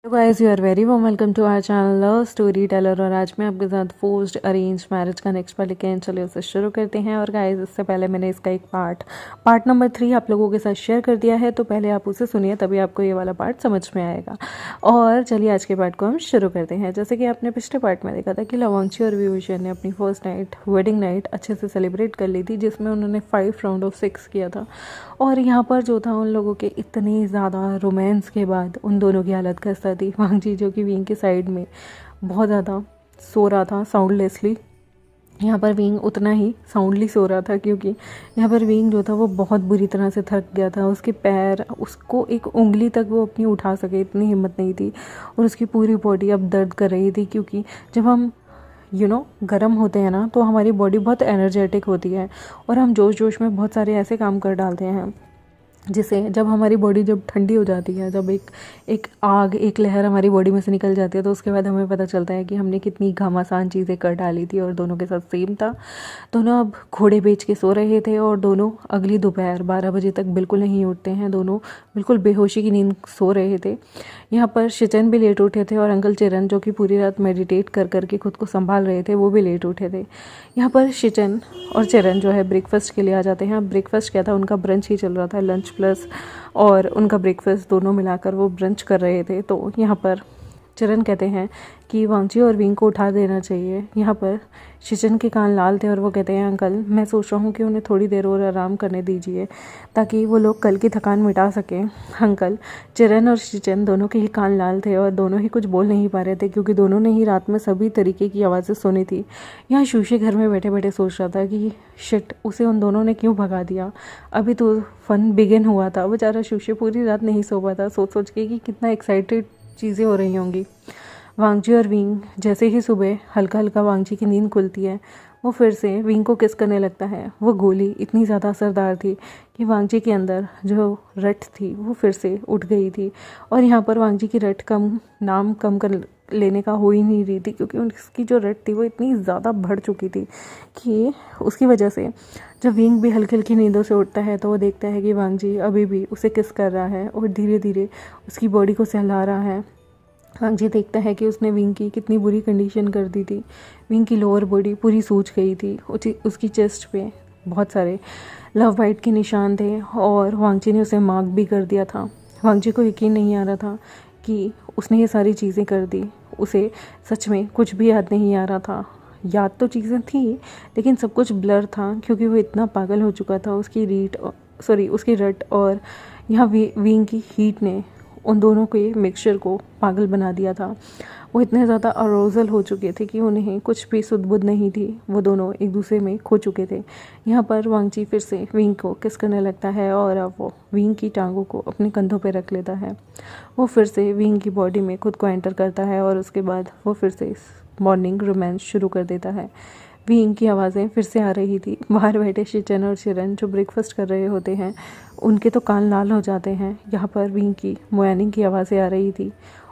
तो guys you are very warm welcome to our channel Love Story Teller. और आज मैं आपके साथ फोर्स्ड अरेंज मैरिज का नेक्स्ट पार्ट लेके आए। चलिए उसे शुरू करते हैं। और गाइस इससे पहले मैंने इसका एक पार्ट नंबर 3 आप लोगों के साथ शेयर कर दिया है, तो पहले आप उसे सुनिए तभी आपको ये वाला पार्ट समझ में आएगा। और चलिए आज के पार्ट को हम शुरू करते हैं। जैसे कि आपने पिछले पार्ट में देखा था कि लवांशी और विभूषण ने अपनी फर्स्ट नाइट वेडिंग नाइट अच्छे से सेलिब्रेट कर ली थी, जिसमें उन्होंने 5 राउंड ऑफ 6 किया था। और यहाँ पर जो था उन लोगों के इतने ज़्यादा रोमांस के बाद उन दोनों की हालत खस्ता थी। वांगजी जो कि विंग के साइड में बहुत ज़्यादा सो रहा था साउंडलेसली, यहाँ पर विंग उतना ही साउंडली सो रहा था, क्योंकि यहाँ पर विंग जो था वो बहुत बुरी तरह से थक गया था। उसके पैर, उसको एक उंगली तक वो अपनी उठा सके इतनी हिम्मत नहीं थी। और उसकी पूरी बॉडी अब दर्द कर रही थी, क्योंकि जब हम गर्म होते हैं ना तो हमारी बॉडी बहुत एनर्जेटिक होती है और हम जोश जोश में बहुत सारे ऐसे काम कर डालते हैं जिसे जब हमारी बॉडी जब ठंडी हो जाती है, जब एक लहर हमारी बॉडी में से निकल जाती है, तो उसके बाद हमें पता चलता है कि हमने कितनी घमासान चीज़ें कर डाली थी। और दोनों के साथ सेम था। दोनों अब घोड़े बेच के सो रहे थे और दोनों अगली दोपहर 12 बजे तक बिल्कुल नहीं उठते हैं। दोनों बिल्कुल बेहोशी की नींद सो रहे थे। यहाँ पर शिचन भी लेट उठे थे और अंकल चिरन जो कि पूरी रात मेडिटेट कर करके खुद को संभाल रहे थे, वो भी लेट उठे थे। यहाँ पर शिचन और चिरन जो है ब्रेकफास्ट के लिए आ जाते हैं। ब्रेकफास्ट क्या था, उनका ब्रंच ही चल रहा था, लंच प्लस और उनका ब्रेकफास्ट दोनों मिलाकर वो ब्रंच कर रहे थे। तो यहाँ पर चिरन कहते हैं कि वांगजी और विंग को उठा देना चाहिए। यहाँ पर शिचन के कान लाल थे और वो कहते हैं अंकल मैं सोच रहा हूँ कि उन्हें थोड़ी देर और आराम करने दीजिए ताकि वो लोग कल की थकान मिटा सकें। अंकल, चिरन और शिचन दोनों के ही कान लाल थे और दोनों ही कुछ बोल नहीं पा रहे थे, क्योंकि दोनों ने ही रात में सभी तरीके की आवाज़ें सुनी थी। यहाँ शूशी घर में बैठे बैठे सोच रहा था कि शिट, उसे उन दोनों ने क्यों भगा दिया। अभी तो फन बिगिन हुआ था। बेचारा शूशी पूरी रात नहीं सो पाता, सोच सोच के कि कितना एक्साइटेड चीज़ें हो रही होंगी। वांगजी और विंग जैसे ही सुबह हल्का हल्का वांगजी की नींद खुलती है, वो फिर से विंग को किस करने लगता है। वो गोली इतनी ज़्यादा असरदार थी कि वांगजी के अंदर जो रट थी वो फिर से उठ गई थी। और यहाँ पर वांगजी की रट नाम कम कर लेने का हो ही नहीं रही थी, क्योंकि उसकी जो रट थी वो इतनी ज़्यादा बढ़ चुकी थी कि उसकी वजह से जब विंग भी हल्की हल्की नींदों से उठता है तो वो देखता है कि वांगजी अभी भी उसे किस कर रहा है और धीरे धीरे उसकी बॉडी को सहला रहा है। वांगजी देखता है कि उसने विंग की कितनी बुरी कंडीशन कर दी थी। विंग की लोअर बॉडी पूरी सूज गई थी, उसकी चेस्ट पे बहुत सारे लव बाइट के निशान थे और वांगजी ने उसे मार्क भी कर दिया था। वांगजी को यकीन नहीं आ रहा था कि उसने ये सारी चीज़ें कर दी। उसे सच में कुछ भी याद नहीं आ रहा था। याद तो चीज़ें थी लेकिन सब कुछ ब्लर था, क्योंकि वो इतना पागल हो चुका था। उसकी रट और यहाँ विंग की हीट ने उन दोनों के मिक्सचर को पागल बना दिया था। वो इतने ज़्यादा अरोजल हो चुके थे कि उन्हें कुछ भी सुध बुध नहीं थी। वो दोनों एक दूसरे में खो चुके थे। यहाँ पर वांगजी फिर से विंग को किस करने लगता है और अब वो विंग की टांगों को अपने कंधों पर रख लेता है। वो फिर से विंग की बॉडी में खुद को एंटर करता है और उसके बाद वो फिर से मॉर्निंग रोमांस शुरू कर देता है। विंग की आवाज़ें फिर से आ रही थी। बाहर बैठे शिचन और चिरन जो ब्रेकफास्ट कर रहे होते हैं, उनके तो कान लाल हो जाते हैं। यहाँ पर विंग की मोयानिंग की आवाज़ें आ रही थी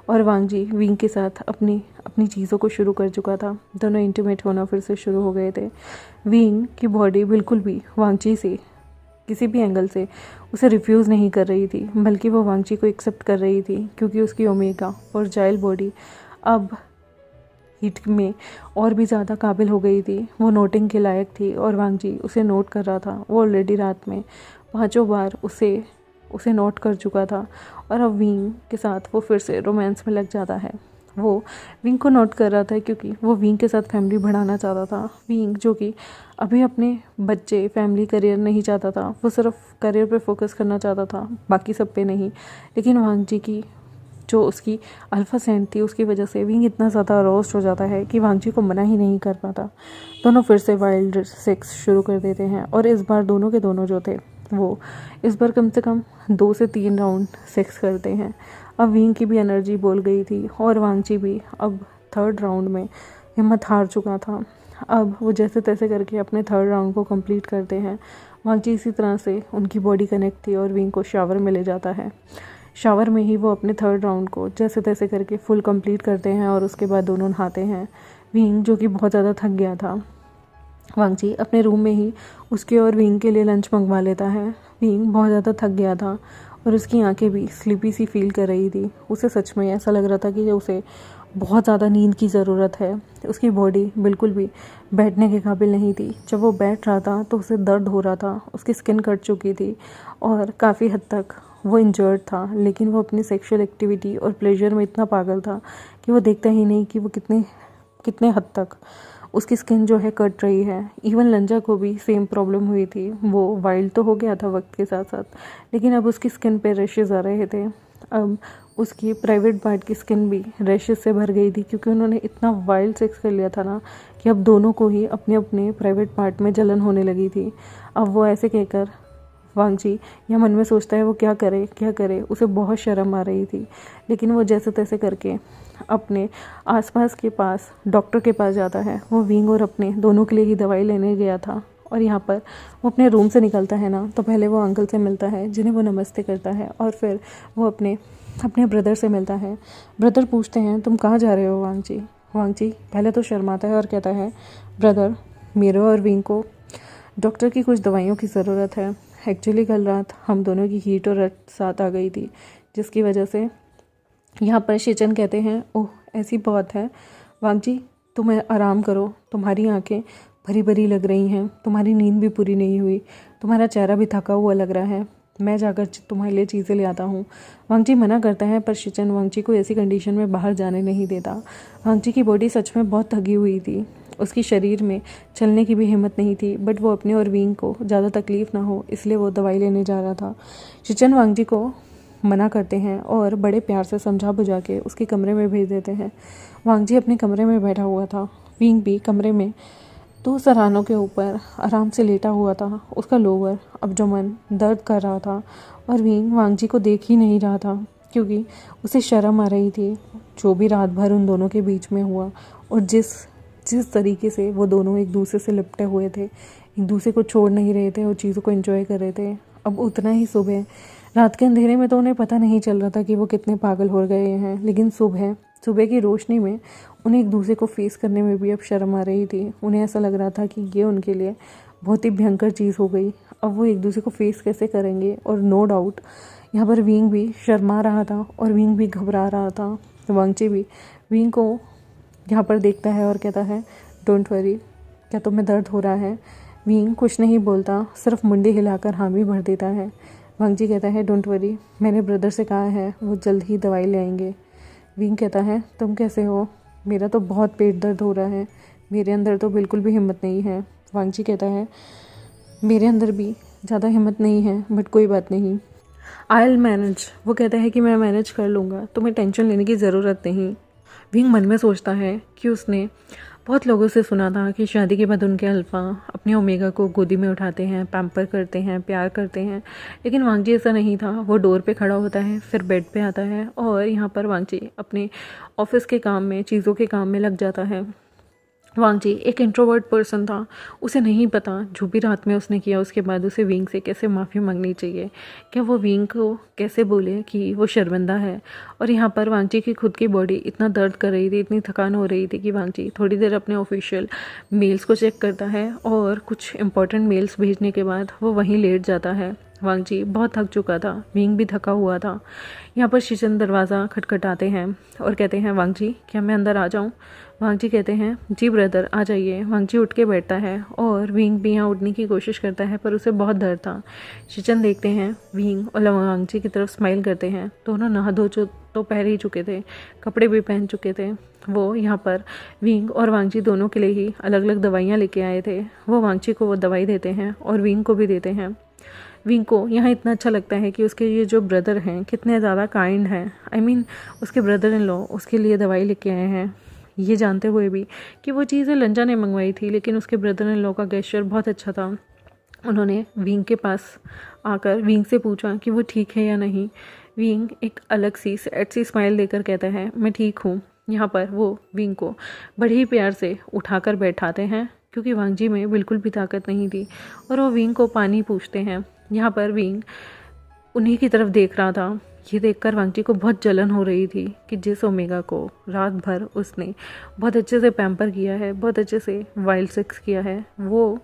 और वांगजी विंग के साथ अपनी चीज़ों को शुरू कर चुका था। दोनों इंटीमेट होना फिर से शुरू हो गए थे। विंग की बॉडी बिल्कुल भी वांगजी से किसी भी एंगल से उसे रिफ्यूज़ नहीं कर रही थी, बल्कि वो वांगजी को एक्सेप्ट कर रही थी, क्योंकि उसकी ओमेगा और जाइल बॉडी अब हीट में और भी ज़्यादा काबिल हो गई थी। वो नोटिंग के लायक थी और वांगजी उसे नोट कर रहा था। वो ऑलरेडी रात में 5 बार उसे नोट कर चुका था और अब विंग के साथ वो फिर से रोमांस में लग जाता है। वो विंग को नोट कर रहा था क्योंकि वो विंग के साथ फैमिली बढ़ाना चाहता था। विंग जो कि अभी अपने बच्चे, फैमिली, करियर नहीं चाहता था। वो सिर्फ करियर पे फोकस करना चाहता था, बाकी सब पे नहीं। लेकिन वांगजी की जो उसकी अल्फा सेंट थी, उसकी वजह से विंग इतना ज़्यादा रोस्ट हो जाता है कि वांगजी को मना ही नहीं कर पाता। दोनों फिर से वाइल्ड सेक्स शुरू कर देते हैं और इस बार दोनों के दोनों जो थे वो इस बार कम से कम 2 से 3 राउंड सेक्स करते हैं। अब विंग की भी एनर्जी बोल गई थी और वांगजी भी अब 3rd राउंड में हिम्मत हार चुका था। अब वो जैसे तैसे करके अपने 3rd राउंड को कंप्लीट करते हैं। वांगजी इसी तरह से उनकी बॉडी कनेक्ट थी और विंग को शावर में ले जाता है। शावर में ही वो अपने 3rd राउंड को जैसे तैसे करके फुल कंप्लीट करते हैं और उसके बाद दोनों नहाते हैं। विंग जो कि बहुत ज़्यादा थक गया था, वांगजी अपने रूम में ही उसके और विंग के लिए लंच मंगवा लेता है। विंग बहुत ज़्यादा थक गया था और उसकी आंखें भी स्लीपी सी फील कर रही थी। उसे सच में ऐसा लग रहा था कि उसे बहुत ज़्यादा नींद की ज़रूरत है। उसकी बॉडी बिल्कुल भी बैठने के काबिल नहीं थी। जब वो बैठ रहा था तो उसे दर्द हो रहा था, उसकी स्किन कट चुकी थी और काफ़ी हद तक वो इंजर्ड था। लेकिन वो अपनी सेक्सुअल एक्टिविटी और प्लेजर में इतना पागल था कि वो देखता ही नहीं कि वो कितने कितने हद तक उसकी स्किन जो है कट रही है। इवन लंजा को भी सेम प्रॉब्लम हुई थी। वो वाइल्ड तो हो गया था वक्त के साथ साथ, लेकिन अब उसकी स्किन पे रैशेज़ आ रहे थे। अब उसकी प्राइवेट पार्ट की स्किन भी रैशेज़ से भर गई थी, क्योंकि उन्होंने इतना वाइल्ड सेक्स कर लिया था ना कि अब दोनों को ही अपने अपने प्राइवेट पार्ट में जलन होने लगी थी। अब वो ऐसे कहकर वांगजी यह मन में सोचता है वो क्या करे क्या करे। उसे बहुत शर्म आ रही थी, लेकिन वो जैसे तैसे करके अपने आसपास के पास डॉक्टर के पास जाता है। वो विंग और अपने दोनों के लिए ही दवाई लेने गया था। और यहाँ पर वो अपने रूम से निकलता है ना, तो पहले वो अंकल से मिलता है जिन्हें वो नमस्ते करता है, और फिर वो अपने अपने ब्रदर से मिलता है। ब्रदर पूछते हैं तुम कहाँ जा रहे हो वांगजी। वांगजी पहले तो शर्माता है और कहता है ब्रदर, मेरे और विंग को डॉक्टर की कुछ दवाइयों की ज़रूरत है। एक्चुअली कल रात हम दोनों की हीट और साथ आ गई थी, जिसकी वजह से यहाँ पर शिचन कहते हैं ओह ऐसी बात है वांगजी, तुम आराम करो, तुम्हारी आंखें भरी भरी लग रही हैं, तुम्हारी नींद भी पूरी नहीं हुई, तुम्हारा चेहरा भी थका हुआ लग रहा है, मैं जाकर तुम्हारे लिए चीज़ें ले आता हूँ। वांगजी मना करता है, पर शिचन वांगजी को ऐसी कंडीशन में बाहर जाने नहीं देता। वांगजी की बॉडी सच में बहुत थकी हुई थी, उसकी शरीर में चलने की भी हिम्मत नहीं थी, बट वो अपने और विंग को ज़्यादा तकलीफ़ ना हो इसलिए वो दवाई लेने जा रहा था। शिचन वांगजी को मना करते हैं और बड़े प्यार से समझा बुझा के उसके कमरे में भेज देते हैं। वांगजी अपने कमरे में बैठा हुआ था, विंग भी कमरे में 2 सराहनों के ऊपर आराम से लेटा हुआ था। उसका लोअर अब्डोमेन दर्द कर रहा था और विंग वांगजी को देख ही नहीं रहा था, क्योंकि उसे शर्म आ रही थी जो भी रात भर उन दोनों के बीच में हुआ और जिस तरीके से वो दोनों एक दूसरे से लिपटे हुए थे, एक दूसरे को छोड़ नहीं रहे थे और चीज़ों को एंजॉय कर रहे थे। अब उतना ही सुबह, रात के अंधेरे में तो उन्हें पता नहीं चल रहा था कि वो कितने पागल हो गए हैं, लेकिन सुबह की रोशनी में उन्हें एक दूसरे को फेस करने में भी अब शर्म आ रही थी। उन्हें ऐसा लग रहा था कि ये उनके लिए बहुत ही भयंकर चीज़ हो गई। अब वो एक दूसरे को फेस कैसे करेंगे। और नो डाउट यहाँ पर विंग भी शर्मा रहा था और विंग भी घबरा रहा था। वांगजी भी विंग को यहाँ पर देखता है और कहता है डोंट वरी, क्या तुम्हें दर्द हो रहा है। विंग कुछ नहीं बोलता, सिर्फ मुंडी हिलाकर हामी भर देता है। वांगजी कहता है डोंट वरी, मैंने ब्रदर से कहा है वो जल्द ही दवाई ले आएंगे। विंग कहता है तुम कैसे हो, मेरा तो बहुत पेट दर्द हो रहा है, मेरे अंदर तो बिल्कुल भी हिम्मत नहीं है। वांगजी कहता है मेरे अंदर भी ज़्यादा हिम्मत नहीं है, बट कोई बात नहीं, आई विल मैनेज। वो कहता है कि मैं मैनेज कर लूँगा, तुम्हें टेंशन लेने की ज़रूरत नहीं। विंग मन में सोचता है कि उसने बहुत लोगों से सुना था कि शादी के बाद उनके अल्फा अपने ओमेगा को गोदी में उठाते हैं, पैम्पर करते हैं, प्यार करते हैं, लेकिन वांगजी ऐसा नहीं था। वो डोर पे खड़ा होता है, फिर बेड पे आता है और यहाँ पर वांगजी अपने ऑफिस के काम में, चीज़ों के काम में लग जाता है। वांगजी एक इंट्रोवर्ट पर्सन था, उसे नहीं पता जो भी रात में उसने किया उसके बाद उसे विंग से कैसे माफ़ी मांगनी चाहिए, क्या वो विंग को कैसे बोले कि वो शर्मिंदा है। और यहाँ पर वांगजी की खुद की बॉडी इतना दर्द कर रही थी, इतनी थकान हो रही थी कि वांगजी थोड़ी देर अपने ऑफिशियल मेल्स को चेक करता है और कुछ इंपॉर्टेंट मेल्स भेजने के बाद वो वहीं लेट जाता है। वांगजी बहुत थक चुका था, विंग भी थका हुआ था। यहाँ पर शिचन दरवाज़ा खटखटाते हैं और कहते हैं वांगजी क्या मैं अंदर आ जाऊँ। वांगजी कहते हैं जी ब्रदर आ जाइए। वांगजी उठ के बैठता है और विंग भी यहाँ उठने की कोशिश करता है, पर उसे बहुत डर था। शिचन देखते हैं विंग और वांगजी की तरफ स्माइल करते हैं। दोनों नहा धो तो पहन ही चुके थे, कपड़े भी पहन चुके थे। वो यहाँ पर विंग और वांगजी दोनों के लिए ही अलग अलग दवाइयाँ लेके आए थे। वो वांगजी को वो दवाई देते हैं और विंग को भी देते हैं। विंग को यहाँ इतना अच्छा लगता है कि उसके ये जो ब्रदर हैं कितने ज़्यादा काइंड हैं। आई मीन उसके ब्रदर इन लॉ उसके लिए दवाई लेके आए हैं, ये जानते हुए भी कि वो चीज़ें लंजा ने मंगवाई थी, लेकिन उसके ब्रदर इन लॉ का गेस्चर बहुत अच्छा था। उन्होंने विंग के पास आकर विंग से पूछा कि वो ठीक है या नहीं। विंग एक अलग सी सैड सी स्माइल देकर कहता है मैं ठीक हूँ। यहाँ पर वो विंग को बड़े ही प्यार से उठाकर बैठाते हैं, क्योंकि वांगजी में बिल्कुल भी ताकत नहीं थी, और वो विंग को पानी पूछते हैं। यहाँ पर विंग उन्हीं की तरफ देख रहा था। ये देखकर वांगजी को बहुत जलन हो रही थी कि जिस ओमेगा को रात भर उसने बहुत अच्छे से पैम्पर किया है, बहुत अच्छे से वाइल्ड सेक्स किया है, वो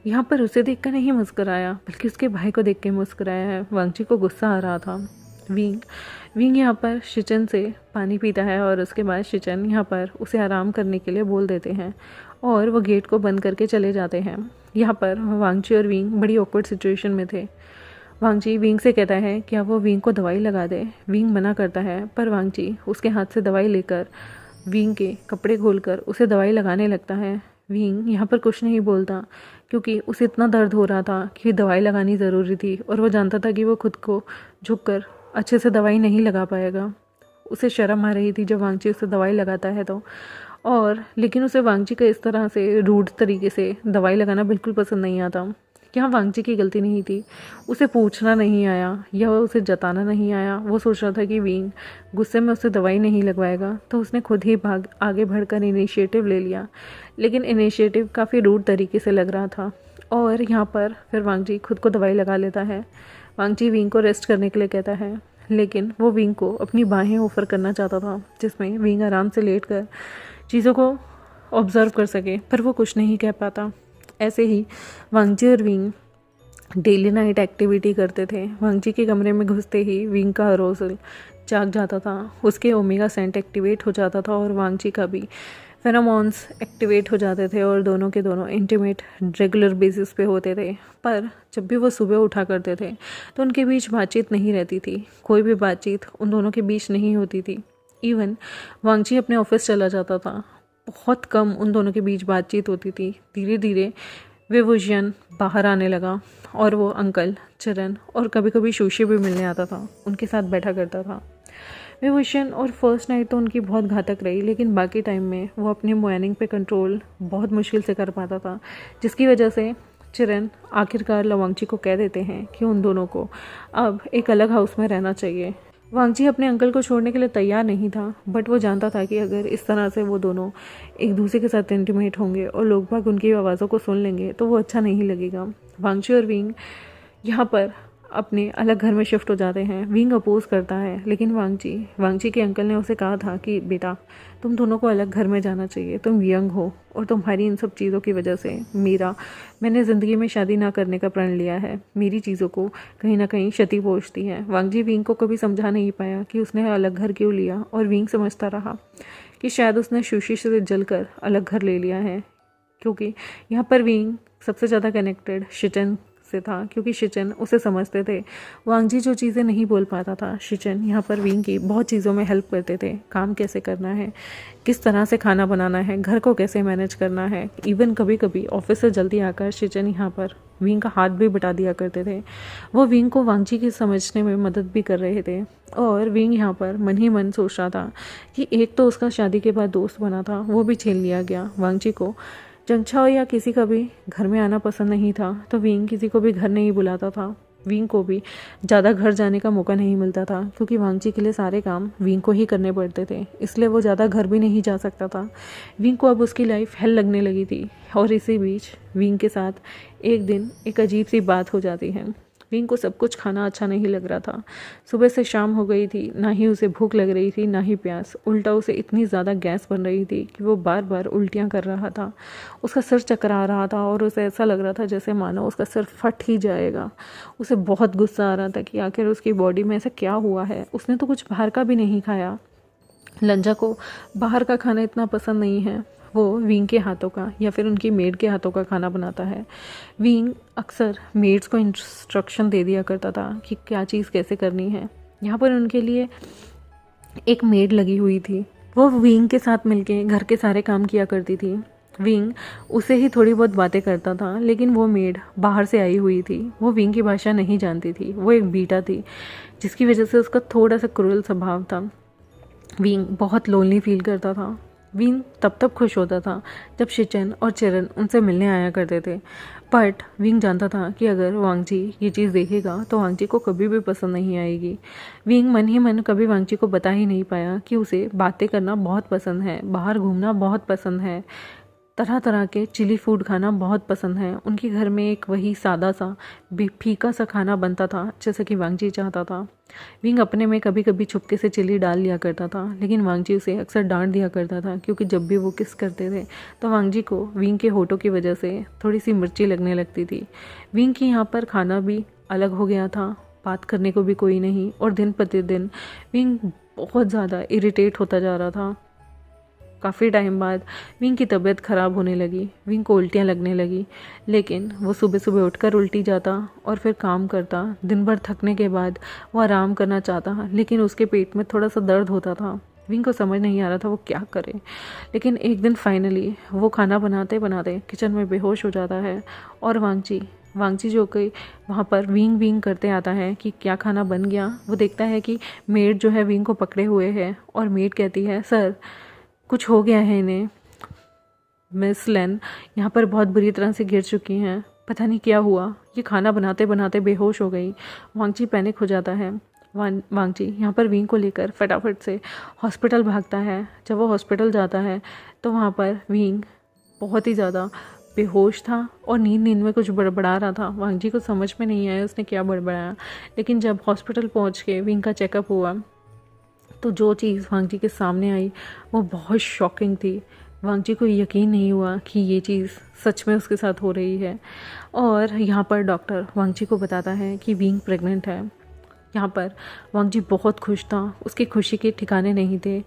यहाँ पर उसे देखकर नहीं मुस्कुराया बल्कि उसके भाई को देख के मुस्कुराया है। वांगजी को गुस्सा आ रहा था। विंग विंग यहाँ पर शिचन से पानी पीता है और उसके बाद शिचन यहाँ पर उसे आराम करने के लिए बोल देते हैं और वो गेट को बंद करके चले जाते हैं। यहाँ पर वांगजी और विंग बड़ी ऑकवर्ड सिचुएशन में थे। वांगजी विंग से कहता है कि अब वो विंग को दवाई लगा दे। विंग मना करता है पर वांगजी उसके हाथ से दवाई लेकर विंग के कपड़े खोलकर उसे दवाई लगाने लगता है। विंग यहाँ पर कुछ नहीं बोलता क्योंकि उसे इतना दर्द हो रहा था कि दवाई लगानी ज़रूरी थी और वो जानता था कि वो खुद को झुककर अच्छे से दवाई नहीं लगा पाएगा। उसे शर्म आ रही थी जब वांगजी उसे दवाई लगाता है तो, और लेकिन उसे वांगजी का इस तरह से रूड तरीके से दवाई लगाना बिल्कुल पसंद नहीं आता। यहाँ वांगजी की गलती नहीं थी, उसे पूछना नहीं आया या उसे जताना नहीं आया। वो सोच रहा था कि विंग गुस्से में उसे दवाई नहीं लगवाएगा तो उसने खुद ही आगे बढ़कर इनिशिएटिव ले लिया, लेकिन इनिशिएटिव काफ़ी रूड तरीके से लग रहा था और यहाँ पर फिर वांगजी खुद को दवाई लगा लेता है। वांगजी विंग को रेस्ट करने के लिए कहता है, लेकिन वो विंग को अपनी बाहें ऑफर करना चाहता था जिसमें विंग आराम से लेट कर चीज़ों को ऑब्ज़र्व कर सके, पर वो कुछ नहीं कह पाता। ऐसे ही वांगजी और विंग डेली नाइट एक्टिविटी करते थे। वांगजी के कमरे में घुसते ही विंग का अरोसल जाग जाता था, उसके ओमेगा सेंट एक्टिवेट हो जाता था और वांगजी का भी फेरोमोन्स एक्टिवेट हो जाते थे और दोनों के दोनों इंटीमेट रेगुलर बेसिस पे होते थे। पर जब भी वो सुबह उठा करते थे तो उनके बीच बातचीत नहीं रहती थी, कोई भी बातचीत उन दोनों के बीच नहीं होती थी। इवन वांगजी अपने ऑफिस चला जाता था, बहुत कम उन दोनों के बीच बातचीत होती थी। धीरे धीरे विभूषण बाहर आने लगा और वो अंकल चरण और कभी कभी शोशी भी मिलने आता था, उनके साथ बैठा करता था। विभूषण और फर्स्ट नाइट तो उनकी बहुत घातक रही, लेकिन बाकी टाइम में वो अपने मॉर्निंग पे कंट्रोल बहुत मुश्किल से कर पाता था, जिसकी वजह से चरण आखिरकार वांगजी को कह देते हैं कि उन दोनों को अब एक अलग हाउस में रहना चाहिए। वांगजी अपने अंकल को छोड़ने के लिए तैयार नहीं था, बट वो जानता था कि अगर इस तरह से वो दोनों एक दूसरे के साथ इंटीमेट होंगे और लोग बाग उनकी आवाज़ों को सुन लेंगे तो वो अच्छा नहीं लगेगा। वांगजी और विंग यहाँ पर अपने अलग घर में शिफ्ट हो जाते हैं। विंग अपोज करता है, लेकिन वांगजी के अंकल ने उसे कहा था कि बेटा तुम दोनों को अलग घर में जाना चाहिए, तुम यंग हो और तुम्हारी इन सब चीज़ों की वजह से मैंने ज़िंदगी में शादी ना करने का प्रण लिया है। मेरी चीज़ों को कहीं ना कहीं क्षति पहुँचती है। वांगजी विंग को कभी समझा नहीं पाया कि उसने अलग घर क्यों लिया और विंग समझता रहा कि शायद उसने सुशी से जलकर अलग घर ले लिया है, क्योंकि यहाँ पर विंग सबसे ज़्यादा कनेक्टेड शिचन से था, क्योंकि शिचन उसे समझते थे। वांगजी जो चीज़ें नहीं बोल पाता था, शिचन यहाँ पर विंग की बहुत चीज़ों में हेल्प करते थे। काम कैसे करना है, किस तरह से खाना बनाना है, घर को कैसे मैनेज करना है। इवन कभी कभी ऑफिस से जल्दी आकर शिचन यहाँ पर विंग का हाथ भी बटा दिया करते थे। वो विंग को वांगजी की समझने में मदद भी कर रहे थे और विंग यहाँ पर मन ही मन सोच रहा था कि एक तो उसका शादी के बाद दोस्त बना था, वो भी छीन लिया गया। वांगजी को जंगछाओ या किसी का भी घर में आना पसंद नहीं था, तो विंग किसी को भी घर नहीं बुलाता था। विंग को भी ज़्यादा घर जाने का मौका नहीं मिलता था, क्योंकि वांगजी के लिए सारे काम विंग को ही करने पड़ते थे, इसलिए वो ज़्यादा घर भी नहीं जा सकता था। विंग को अब उसकी लाइफ हेल लगने लगी थी और इसी बीच विंग के साथ एक दिन एक अजीब सी बात हो जाती है। विंग को सब कुछ खाना अच्छा नहीं लग रहा था। सुबह से शाम हो गई थी, ना ही उसे भूख लग रही थी ना ही प्यास, उल्टा उसे इतनी ज़्यादा गैस बन रही थी कि वो बार बार उल्टियाँ कर रहा था। उसका सिर चकरा रहा था और उसे ऐसा लग रहा था जैसे मानो उसका सिर फट ही जाएगा। उसे बहुत गुस्सा आ रहा था कि आखिर उसकी बॉडी में ऐसा क्या हुआ है। उसने तो कुछ बाहर का भी नहीं खाया। लंजा को बाहर का खाना इतना पसंद नहीं है, वो विंग के हाथों का या फिर उनकी मेड के हाथों का खाना बनाता है। विंग अक्सर मेड्स को इंस्ट्रक्शन दे दिया करता था कि क्या चीज़ कैसे करनी है। यहाँ पर उनके लिए एक मेड लगी हुई थी, वो विंग के साथ मिलके घर के सारे काम किया करती थी। विंग उसे ही थोड़ी बहुत बातें करता था, लेकिन वो मेड बाहर से आई हुई थी, वो विंग की भाषा नहीं जानती थी, वो एक बीटा थी, जिसकी वजह से उसका थोड़ा सा क्रूरल स्वभाव था। विंग बहुत लोनली फील करता था। विंग तब खुश होता था जब शिचन और चरण उनसे मिलने आया करते थे, बट विंग जानता था कि अगर वांगजी ये चीज़ देखेगा तो वांगजी को कभी भी पसंद नहीं आएगी। विंग मन ही मन कभी वांगजी को बता ही नहीं पाया कि उसे बातें करना बहुत पसंद है, बाहर घूमना बहुत पसंद है, तरह तरह के चिली फूड खाना बहुत पसंद है। उनके घर में एक वही सादा सा फीका सा खाना बनता था जैसा कि वांगजी चाहता था। विंग अपने में कभी कभी छुपके से चिली डाल लिया करता था, लेकिन वांगजी उसे अक्सर डांट दिया करता था क्योंकि जब भी वो किस करते थे तो वांगजी को विंग के होठों की वजह से थोड़ी सी मिर्ची लगने लगती थी। विंग की यहाँ पर खाना भी अलग हो गया था, बात करने को भी कोई नहीं, और दिन प्रतिदिन विंग बहुत ज़्यादा इरिटेट होता जा रहा था। काफ़ी टाइम बाद विंग की तबीयत ख़राब होने लगी, विंग को उल्टियाँ लगने लगी, लेकिन वो सुबह सुबह उठकर उल्टी जाता और फिर काम करता। दिन भर थकने के बाद वो आराम करना चाहता, लेकिन उसके पेट में थोड़ा सा दर्द होता था। विंग को समझ नहीं आ रहा था वो क्या करे, लेकिन एक दिन फाइनली वो खाना बनाते बनाते किचन में बेहोश हो जाता है और वांगजी जो कि वहाँ पर विंग विंग करते आता है कि क्या खाना बन गया। वो देखता है कि मेड जो है विंग को पकड़े हुए है और मेड कहती है, सर कुछ हो गया है इन्हें, मिस लेन यहाँ पर बहुत बुरी तरह से गिर चुकी हैं, पता नहीं क्या हुआ, ये खाना बनाते बनाते बेहोश हो गई। वांगजी पैनिक हो जाता है। वांगजी यहाँ पर विंग को लेकर फटाफट से हॉस्पिटल भागता है। जब वो हॉस्पिटल जाता है तो वहाँ पर विंग बहुत ही ज़्यादा बेहोश था और नींद में कुछ बड़बड़ा रहा था। वांगजी को समझ में नहीं आया उसने क्या बड़बड़ाया, लेकिन जब हॉस्पिटल पहुँच के विंग का चेकअप हुआ तो जो चीज़ वांगजी के सामने आई वो बहुत शॉकिंग थी। वांगजी को यकीन नहीं हुआ कि ये चीज़ सच में उसके साथ हो रही है। और यहाँ पर डॉक्टर वांगजी को बताता है कि विंग प्रेग्नेंट है। यहाँ पर वांगजी बहुत खुश था, उसकी खुशी के ठिकाने नहीं थे।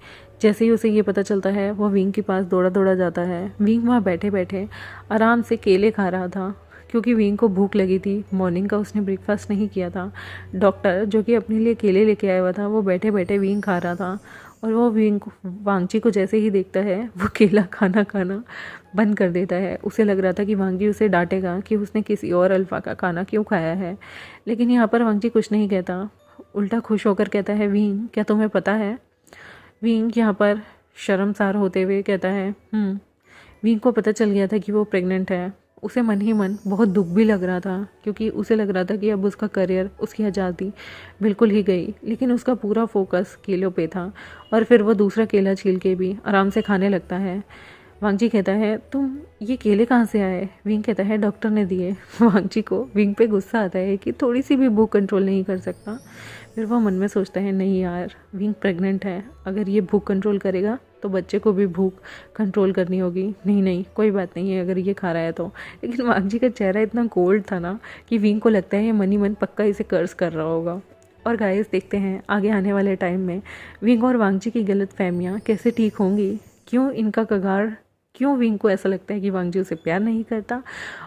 जैसे ही उसे ये पता चलता है वो विंग के पास दौड़ा दौड़ा जाता है। विंग वहाँ बैठे बैठे आराम से केले खा रहा था क्योंकि विंग को भूख लगी थी। मॉर्निंग का उसने ब्रेकफास्ट नहीं किया था। डॉक्टर जो कि अपने लिए केले लेके आया हुआ था वो बैठे बैठे विंग खा रहा था और वो वांगजी को जैसे ही देखता है वो केला खाना बंद कर देता है। उसे लग रहा था कि वांगजी उसे डांटेगा कि उसने किसी और अल्फ़ा का खाना क्यों खाया है, लेकिन यहाँ पर वांगजी कुछ नहीं कहता, उल्टा खुश होकर कहता है, विंग क्या तुम्हें पता है। विंग यहाँ पर शर्मसार होते हुए कहता है विंग को पता चल गया था कि वो प्रेग्नेंट है। उसे मन ही मन बहुत दुख भी लग रहा था क्योंकि उसे लग रहा था कि अब उसका करियर, उसकी आज़ादी बिल्कुल ही गई, लेकिन उसका पूरा फोकस केलों पे था। और फिर वो दूसरा केला छील के भी आराम से खाने लगता है। वांगजी कहता है, तुम ये केले कहाँ से आए। विंग कहता है, डॉक्टर ने दिए। वांगजी को विंग पे गुस्सा आता है कि थोड़ी सी भी भूख कंट्रोल नहीं कर सकता। फिर वो मन में सोचता है, नहीं यार, विंग प्रेग्नेंट है, अगर ये भूख कंट्रोल करेगा तो बच्चे को भी भूख कंट्रोल करनी होगी। नहीं कोई बात नहीं है अगर ये खा रहा है तो। लेकिन वांगजी का चेहरा इतना कोल्ड था ना कि विंग को लगता है ये मन ही मन पक्का इसे कर्ज कर रहा होगा। और गाइस देखते हैं आगे आने वाले टाइम में विंग और वांगजी की गलत फहमियाँ कैसे ठीक होंगी, क्यों इनका कगार, क्यों विंग को ऐसा लगता है कि वांगजी उसे प्यार नहीं करता,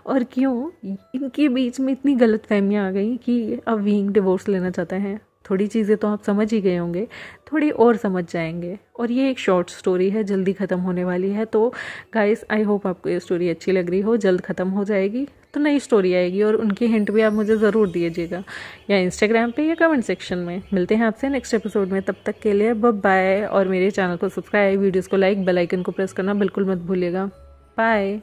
और क्यों इनके बीच में इतनी गलत फहमियाँ आ गई कि अब विंग डिवोर्स लेना चाहता है। थोड़ी चीज़ें तो आप समझ ही गए होंगे, थोड़ी और समझ जाएंगे। और ये एक शॉर्ट स्टोरी है, जल्दी ख़त्म होने वाली है। तो गाइस आई होप आपको ये स्टोरी अच्छी लग रही हो। जल्द ख़त्म हो जाएगी तो नई स्टोरी आएगी, और उनकी हिंट भी आप मुझे ज़रूर दीजिएगा या इंस्टाग्राम पे या कमेंट सेक्शन में। मिलते हैं आपसे नेक्स्ट एपिसोड में, तब तक के लिए बाय। और मेरे चैनल को सब्सक्राइब, वीडियोज़ को लाइक, बेल आइकन को प्रेस करना बिल्कुल मत भूलिएगा। बाय।